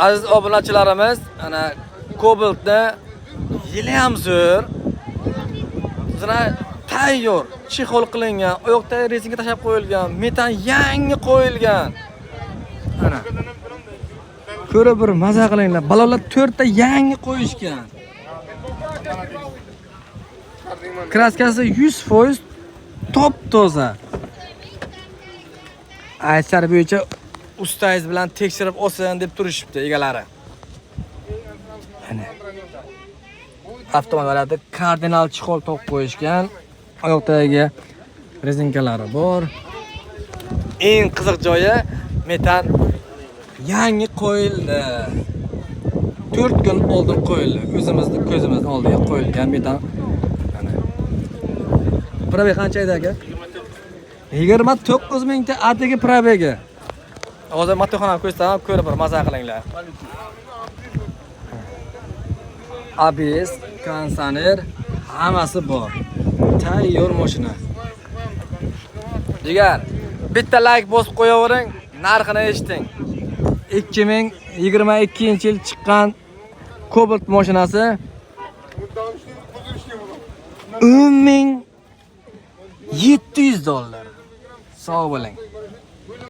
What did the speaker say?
Aziz obunachilarimiz, ana Cobaltni yili ham zo'r. Sizlar tayyor, chexol qilingan, oyoqda rezinga tashab qo'yilgan, metan yangi qo'yilgan. Ana. Ko'rib bir maza qilinglar. Balolar 4 ta yangi qo'yishgan. Kraskasi 100% top toza. Aytlar bo'yicha ustangiz bilan tekshirib olsin deb turishibdi egalari. Ana. Avtomobillarda kardinal chexol to'q qo'yishgan. Oyoqdagi rezinkalari bor. Eng qiziq joyi metan yangi qo'yildi. 4 kun oldin qo'yildi. O'zimizni ko'zimizning oldiga qo'yilgan metan. Mana. Probeg qancha edi aka? 29 mingta atigi probegi. Hozir matoxonani ko'rsatam, ko'rib bir maza qilinglar. ABS, kondisioner hammasi bor. Tayyor mashina. Jigar, bitta like bosib qo'yavering, narxini eshiting. 2022-yil chiqqan Cobalt mashinasi 10.700 dollar. Sog' bo'ling.